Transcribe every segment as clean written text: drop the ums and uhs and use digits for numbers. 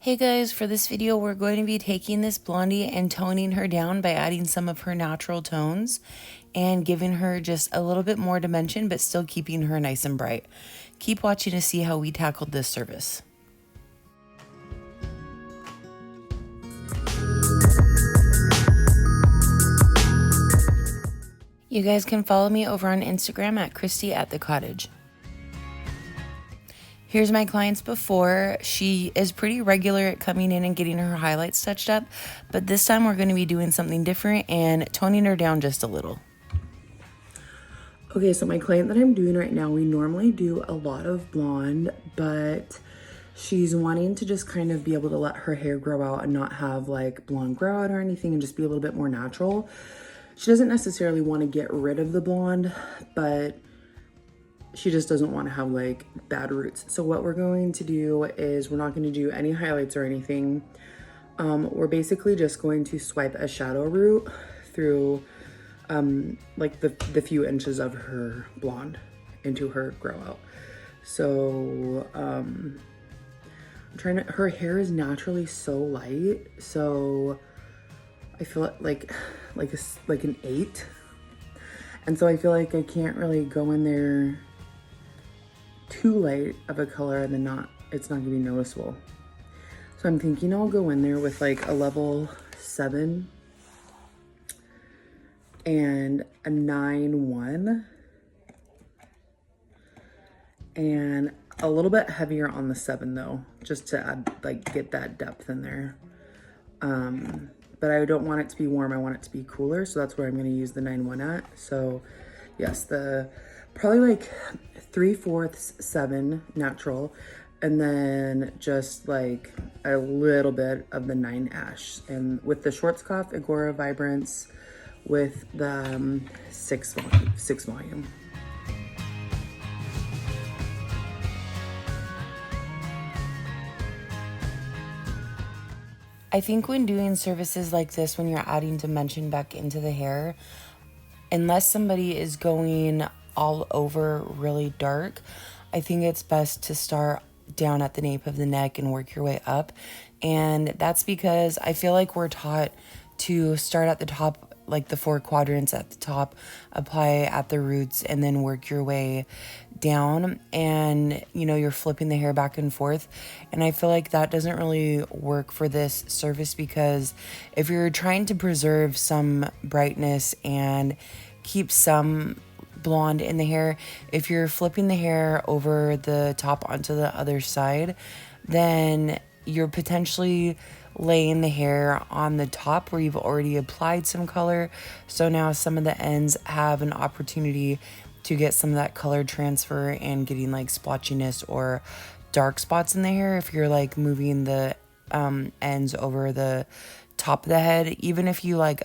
Hey guys, for this video we're going to be taking this blondie and toning her down by adding some of her natural tones and giving her just a little bit more dimension but still keeping her nice and bright. Keep watching to see how we tackled this service. You guys can follow me over on Instagram at Christy@the-cottage. Here's my client's before. She is pretty regular at coming in and getting her highlights touched up, but this time we're going to be doing something different and toning her down just a little. Okay, so my client that I'm doing right now, we normally do a lot of blonde, but she's wanting to just kind of be able to let her hair grow out and not have like blonde grow out or anything and just be a little bit more natural. She doesn't necessarily want to get rid of the blonde, but she just doesn't want to have like bad roots. So what we're going to do is we're not going to do any highlights or anything. We're basically just going to swipe a shadow root through like the few inches of her blonde into her grow out. So I'm trying to, her hair is naturally so light, so I feel like an 8, and so I feel like I can't really go in there too light of a color and then it's not gonna be noticeable. So I'm thinking I'll go in there with like a level 7 and a 9-1 and a little bit heavier on the 7 though, just to add, like, get that depth in there. But I don't want it to be warm, I want it to be cooler, so that's where I'm going to use the 9-1 at. So yes, probably like 3/4 7 natural, and then just like a little bit of the 9 ash, and with the Schwarzkopf Agora Vibrance with the 6 volume. I think when doing services like this, when you're adding dimension back into the hair, unless somebody is going all over really dark, I think it's best to start down at the nape of the neck and work your way up. And that's because I feel like we're taught to start at the top, like the 4 quadrants at the top, apply at the roots, and then work your way down. And you're flipping the hair back and forth, and I feel like that doesn't really work for this service, because if you're trying to preserve some brightness and keep some blonde in the hair, if you're flipping the hair over the top onto the other side, then you're potentially laying the hair on the top where you've already applied some color. So now some of the ends have an opportunity to get some of that color transfer and getting like splotchiness or dark spots in the hair if you're like moving the ends over the top of the head. Even if you like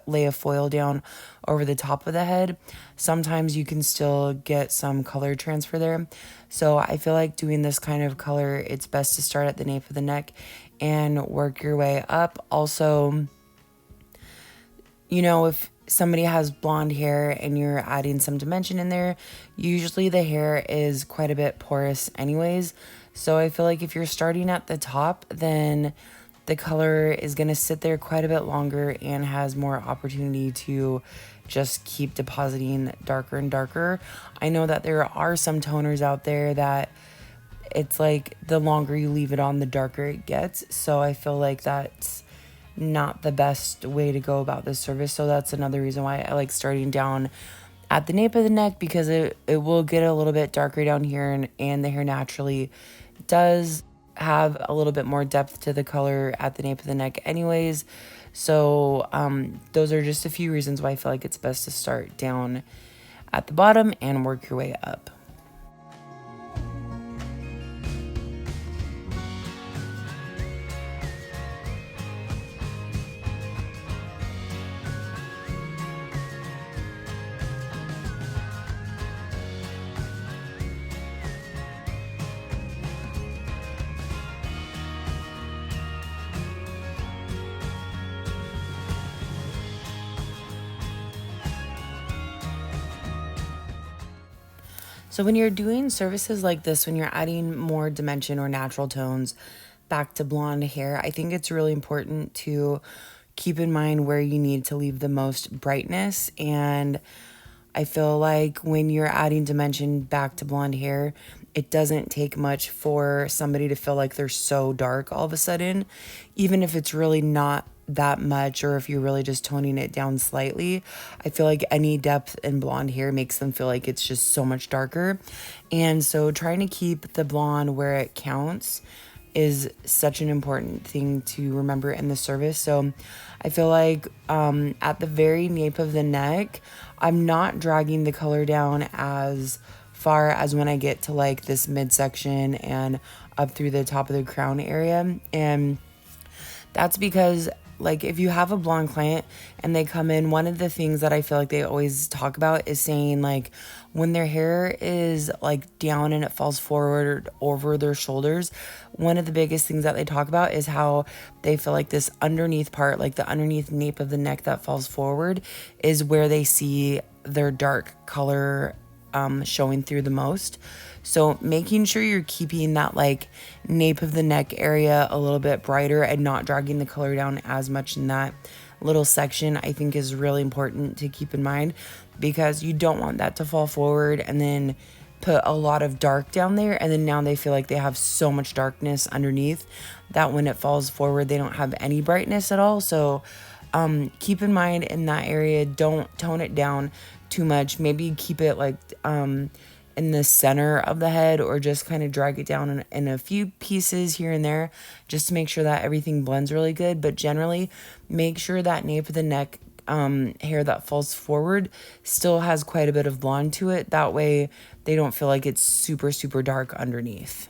lay a foil down over the top of the head, sometimes you can still get some color transfer there. So I feel like doing this kind of color, it's best to start at the nape of the neck and work your way up. Also, if somebody has blonde hair and you're adding some dimension in there, usually the hair is quite a bit porous anyways. So I feel like if you're starting at the top, then the color is going to sit there quite a bit longer and has more opportunity to just keep depositing darker and darker. I know that there are some toners out there that it's like the longer you leave it on, the darker it gets. So I feel like that's not the best way to go about this service. So that's another reason why I like starting down at the nape of the neck, because it will get a little bit darker down here, and the hair naturally does have a little bit more depth to the color at the nape of the neck anyways. So those are just a few reasons why I feel like it's best to start down at the bottom and work your way up. So when you're doing services like this, when you're adding more dimension or natural tones, back to blonde hair, I think it's really important to keep in mind where you need to leave the most brightness. And I feel like when you're adding dimension back to blonde hair, it doesn't take much for somebody to feel like they're so dark all of a sudden, even if it's really not that much, or if you're really just toning it down slightly. I feel like any depth in blonde hair makes them feel like it's just so much darker. And so trying to keep the blonde where it counts is such an important thing to remember in the service. So I feel like at the very nape of the neck, I'm not dragging the color down as far as when I get to like this midsection and up through the top of the crown area. And that's because, like, if you have a blonde client and they come in, one of the things that I feel like they always talk about is saying, like, when their hair is like down and it falls forward over their shoulders, one of the biggest things that they talk about is how they feel like this underneath part, like the underneath nape of the neck that falls forward, is where they see their dark color showing through the most. So making sure you're keeping that like nape of the neck area a little bit brighter and not dragging the color down as much in that little section, I think is really important to keep in mind, because you don't want that to fall forward and then put a lot of dark down there, and then now they feel like they have so much darkness underneath that when it falls forward they don't have any brightness at all. So keep in mind in that area, don't tone it down too much. Maybe keep it like in the center of the head, or just kind of drag it down in a few pieces here and there, just to make sure that everything blends really good. But generally, make sure that nape of the neck hair that falls forward still has quite a bit of blonde to it. That way they don't feel like it's super, super dark underneath.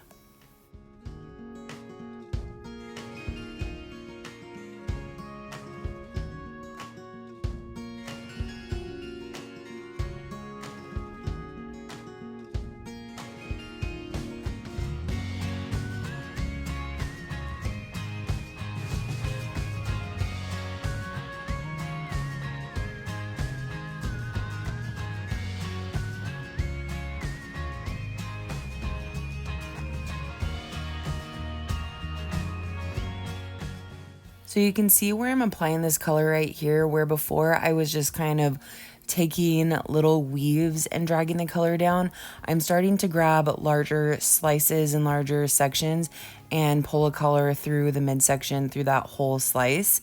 So you can see where I'm applying this color right here, where before I was just kind of taking little weaves and dragging the color down. I'm starting to grab larger slices and larger sections and pull a color through the midsection, through that whole slice.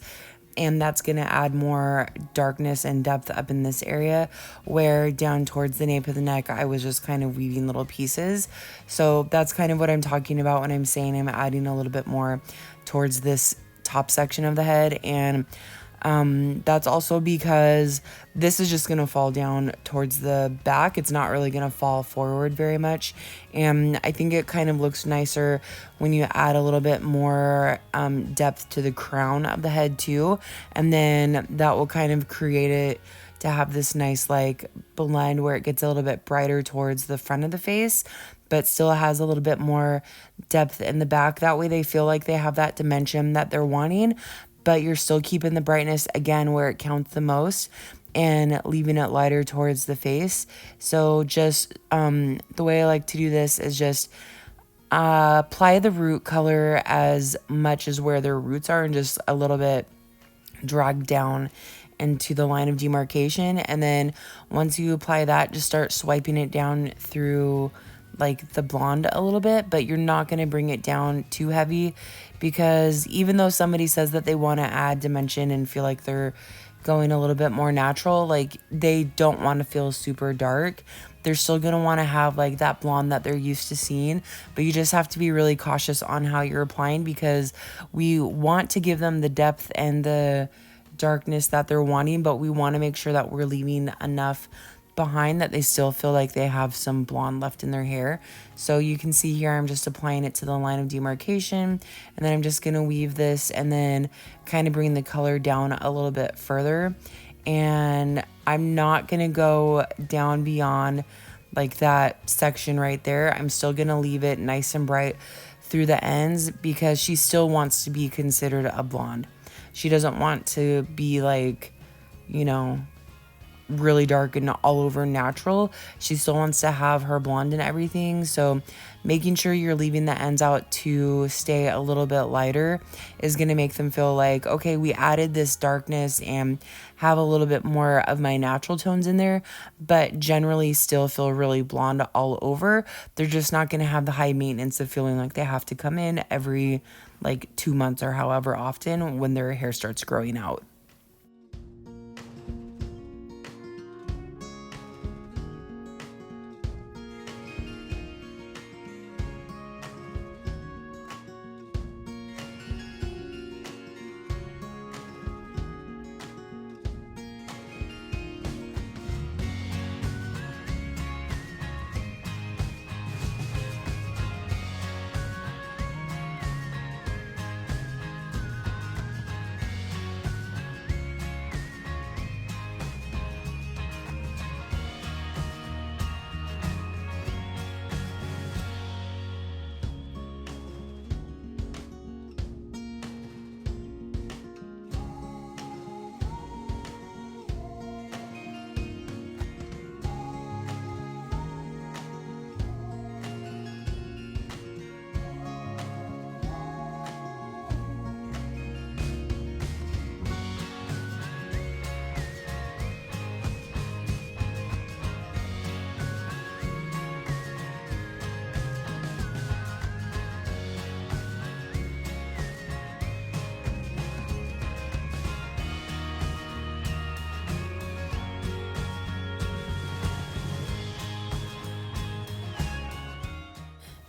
And that's going to add more darkness and depth up in this area, where down towards the nape of the neck, I was just kind of weaving little pieces. So that's kind of what I'm talking about when I'm saying I'm adding a little bit more towards this top section of the head. And that's also because this is just going to fall down towards the back. It's not really going to fall forward very much. And I think it kind of looks nicer when you add a little bit more depth to the crown of the head too. And then that will kind of create it to have this nice like blend where it gets a little bit brighter towards the front of the face, but still has a little bit more depth in the back. That way they feel like they have that dimension that they're wanting, but you're still keeping the brightness again where it counts the most and leaving it lighter towards the face. So just the way I like to do this is just apply the root color as much as where their roots are, and just a little bit drag down into the line of demarcation. And then once you apply that, just start swiping it down through like the blonde a little bit, but you're not going to bring it down too heavy, because even though somebody says that they want to add dimension and feel like they're going a little bit more natural, like they don't want to feel super dark. They're still going to want to have like that blonde that they're used to seeing, but you just have to be really cautious on how you're applying, because we want to give them the depth and the darkness that they're wanting, but we want to make sure that we're leaving enough behind that they still feel like they have some blonde left in their hair. So you can see here I'm just applying it to the line of demarcation, and then I'm just going to weave this and then kind of bring the color down a little bit further. And I'm not going to go down beyond like that section right there. I'm still going to leave it nice and bright through the ends, because she still wants to be considered a blonde. She doesn't want to be like, you know, really dark and all over natural. She still wants to have her blonde and everything. So making sure you're leaving the ends out to stay a little bit lighter is going to make them feel like, okay, we added this darkness and have a little bit more of my natural tones in there, but generally still feel really blonde all over. They're just not going to have the high maintenance of feeling like they have to come in every like 2 months or however often when their hair starts growing out.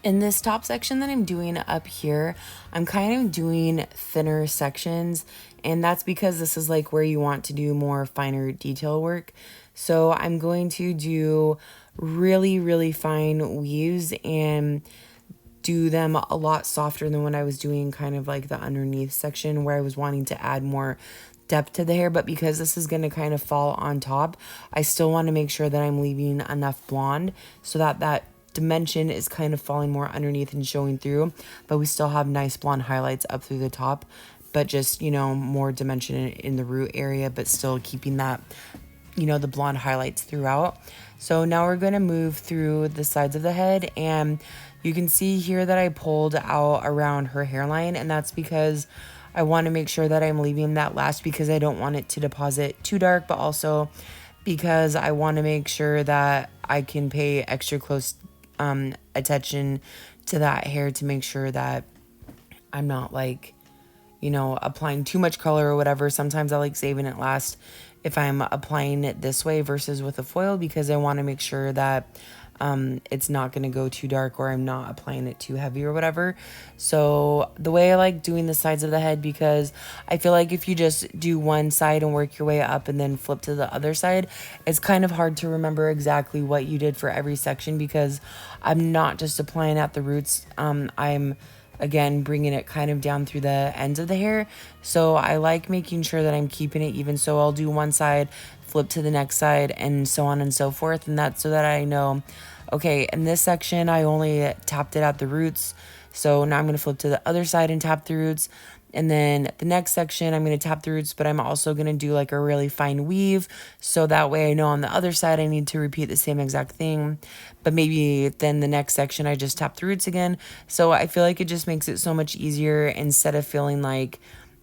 In this top section that I'm doing up here, I'm kind of doing thinner sections, and that's because this is like where you want to do more finer detail work. So I'm going to do really, really fine weaves and do them a lot softer than when I was doing kind of like the underneath section where I was wanting to add more depth to the hair. But because this is going to kind of fall on top, I still want to make sure that I'm leaving enough blonde so that that dimension is kind of falling more underneath and showing through, but we still have nice blonde highlights up through the top, but just, you know, more dimension in the root area, but still keeping that, you know, the blonde highlights throughout. So now we're going to move through the sides of the head, and you can see here that I pulled out around her hairline, and that's because I want to make sure that I'm leaving that last because I don't want it to deposit too dark, but also because I want to make sure that I can pay extra close attention to that hair to make sure that I'm not like, you know, applying too much color or whatever. Sometimes I like saving it last if I'm applying it this way versus with a foil because I want to make sure that it's not going to go too dark or I'm not applying it too heavy or whatever. So the way I like doing the sides of the head, because I feel like if you just do one side and work your way up and then flip to the other side, it's kind of hard to remember exactly what you did for every section because I'm not just applying at the roots. I'm again bringing it kind of down through the ends of the hair. So I like making sure that I'm keeping it even. So I'll do one side, flip to the next side, and so on and so forth. And that's so that I know, okay, in this section I only tapped it at the roots, so now I'm going to flip to the other side and tap the roots. And then the next section I'm going to tap the roots, but I'm also going to do like a really fine weave, so that way I know on the other side I need to repeat the same exact thing, but maybe then the next section I just tap the roots again. So I feel like it just makes it so much easier instead of feeling like,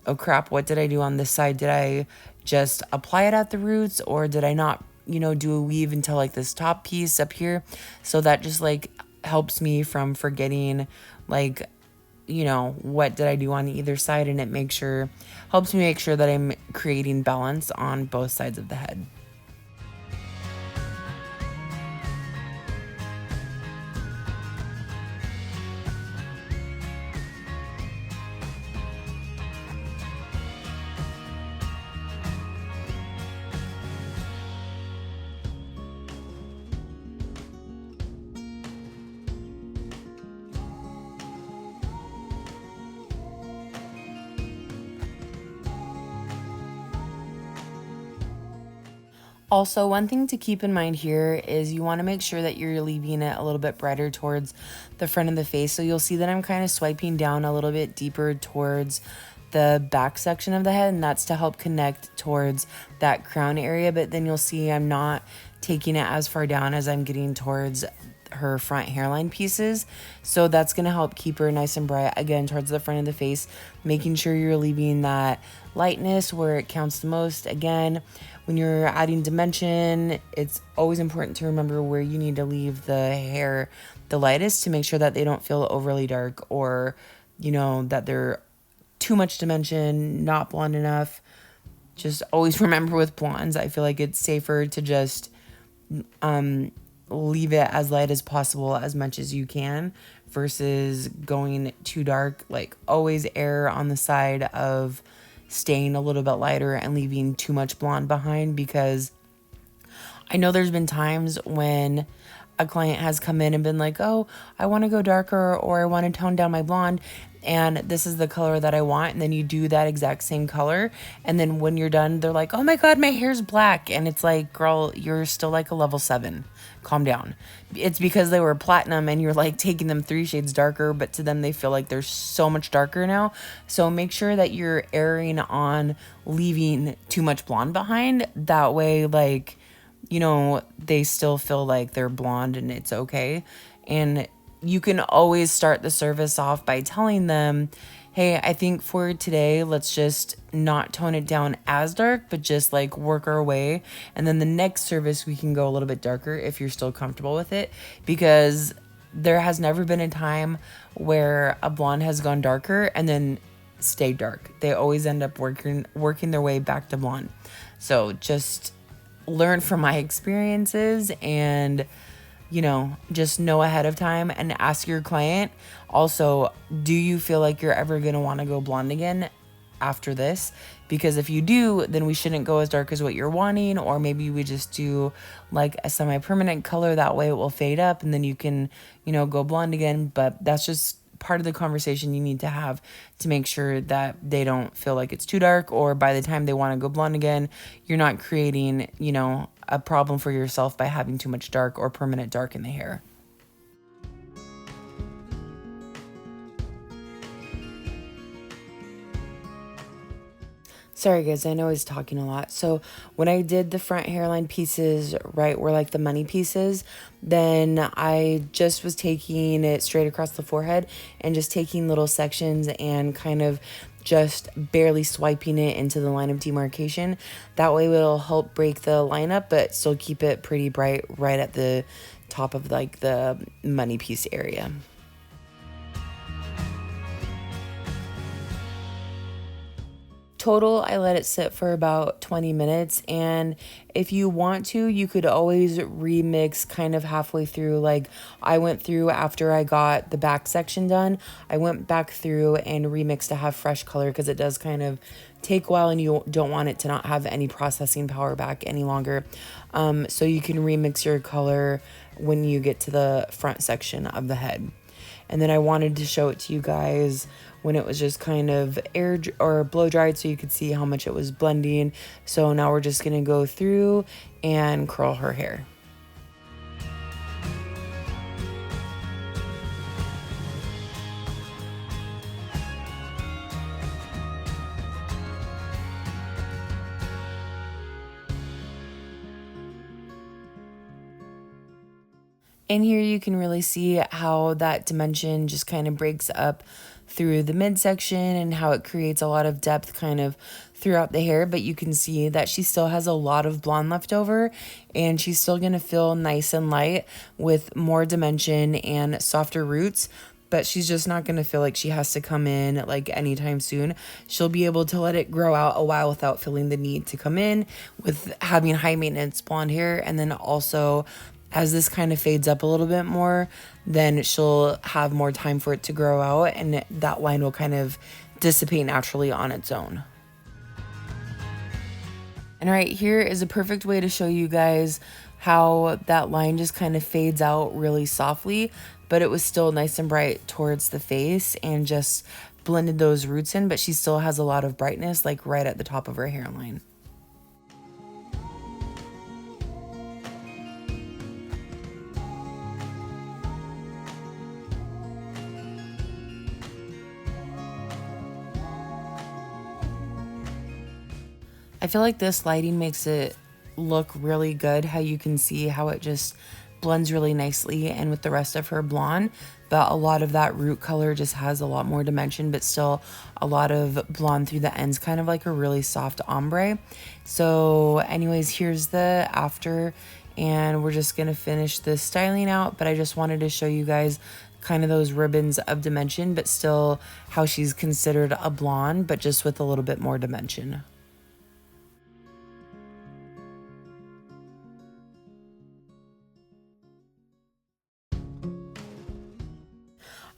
oh crap, what did I do on this side? Did I just apply it at the roots, or did I not, you know, do a weave until like this top piece up here? So that just like helps me from forgetting like, you know, what did I do on either side, and it helps me make sure that I'm creating balance on both sides of the head. Also, one thing to keep in mind here is you want to make sure that you're leaving it a little bit brighter towards the front of the face. So you'll see that I'm kind of swiping down a little bit deeper towards the back section of the head, and that's to help connect towards that crown area. But then you'll see I'm not taking it as far down as I'm getting towards her front hairline pieces. So that's going to help keep her nice and bright again towards the front of the face, making sure you're leaving that lightness where it counts the most. Again, when you're adding dimension, it's always important to remember where you need to leave the hair the lightest to make sure that they don't feel overly dark, or that they're too much dimension, not blonde enough. Just always remember with blondes, I feel like it's safer to just leave it as light as possible as much as you can versus going too dark. Like, always err on the side of staying a little bit lighter and leaving too much blonde behind, because I know there's been times when a client has come in and been like, oh, I want to go darker, or I want to tone down my blonde, and this is the color that I want. And then you do that exact same color, and then when you're done, they're like, oh my God, my hair's black. And it's like, girl, you're still like a level 7. Calm down. It's because they were platinum and you're like taking them 3 shades darker, but to them they feel like they're so much darker now. So make sure that you're erring on leaving too much blonde behind. That way, like, they still feel like they're blonde and it's okay. And you can always start the service off by telling them, hey, I think for today, let's just not tone it down as dark, but just like work our way. And then the next service, we can go a little bit darker if you're still comfortable with it, because there has never been a time where a blonde has gone darker and then stayed dark. They always end up working their way back to blonde. So just learn from my experiences and just know ahead of time, and ask your client also, do you feel like you're ever going to want to go blonde again after this? Because if you do, then we shouldn't go as dark as what you're wanting, or maybe we just do like a semi-permanent color. That way it will fade up and then you can, go blonde again. But that's just part of the conversation you need to have to make sure that they don't feel like it's too dark, or by the time they want to go blonde again, you're not creating, a problem for yourself by having too much dark or permanent dark in the hair. Sorry guys, I know I was talking a lot. So when I did the front hairline pieces, right, were like the money pieces, then I just was taking it straight across the forehead and just taking little sections and kind of just barely swiping it into the line of demarcation. That way it'll help break the line up, but still keep it pretty bright right at the top of like the money piece area. Total, I let it sit for about 20 minutes. And if you want to, you could always remix kind of halfway through. Like I went through after I got the back section done, I went back through and remixed to have fresh color, because it does kind of take a while and you don't want it to not have any processing power back any longer. So you can remix your color when you get to the front section of the head. And then I wanted to show it to you guys when it was just kind of air or blow dried, so you could see how much it was blending. So now we're just gonna go through and curl her hair. And here you can really see how that dimension just kind of breaks up through the midsection and how it creates a lot of depth kind of throughout the hair. But you can see that she still has a lot of blonde left over, and she's still going to feel nice and light with more dimension and softer roots. But she's just not going to feel like she has to come in like anytime soon. She'll be able to let it grow out a while without feeling the need to come in with having high maintenance blonde hair. And then also, as this kind of fades up a little bit more, then she'll have more time for it to grow out, and that line will kind of dissipate naturally on its own. And right here is a perfect way to show you guys how that line just kind of fades out really softly, but it was still nice and bright towards the face and just blended those roots in, but she still has a lot of brightness like right at the top of her hairline. I feel like this lighting makes it look really good, how you can see how it just blends really nicely and with the rest of her blonde, but a lot of that root color just has a lot more dimension, but still a lot of blonde through the ends, kind of like a really soft ombre. So anyways, here's the after, and we're just gonna finish this styling out, but I just wanted to show you guys kind of those ribbons of dimension, but still how she's considered a blonde, but just with a little bit more dimension.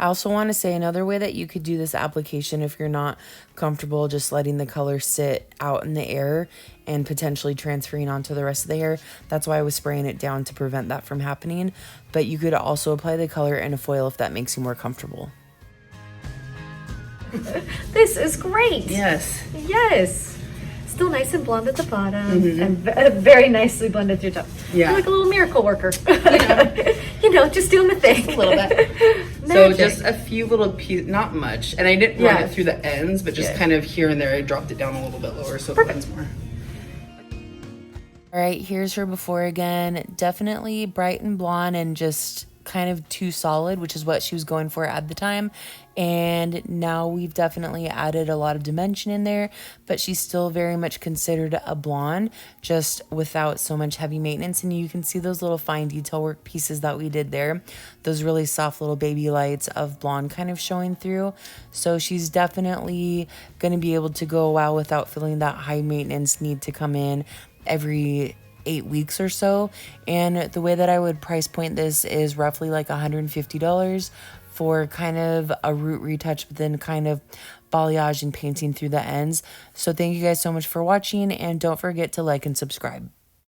I also want to say another way that you could do this application if you're not comfortable just letting the color sit out in the air and potentially transferring onto the rest of the hair. That's why I was spraying it down to prevent that from happening. But you could also apply the color in a foil if that makes you more comfortable. This is great. Yes. Yes. Still nice and blonde at the bottom and very nicely blended through top. Yeah. You're like a little miracle worker. You know, just doing the thing. A little bit. So just a few little pieces, not much. And I didn't run it through the ends, but just kind of here and there, I dropped it down a little bit lower so it blends more. All right, here's her before again. Definitely bright and blonde and just kind of too solid, which is what she was going for at the time. And now we've definitely added a lot of dimension in there, but she's still very much considered a blonde, just without so much heavy maintenance. And you can see those little fine detail work pieces that we did there, those really soft little baby lights of blonde kind of showing through. So she's definitely going to be able to go a while without feeling that high maintenance need to come in every 8 weeks or so. And the way that I would price point this is roughly like $150 for kind of a root retouch, but then kind of balayage and painting through the ends. So thank you guys so much for watching, and don't forget to like and subscribe.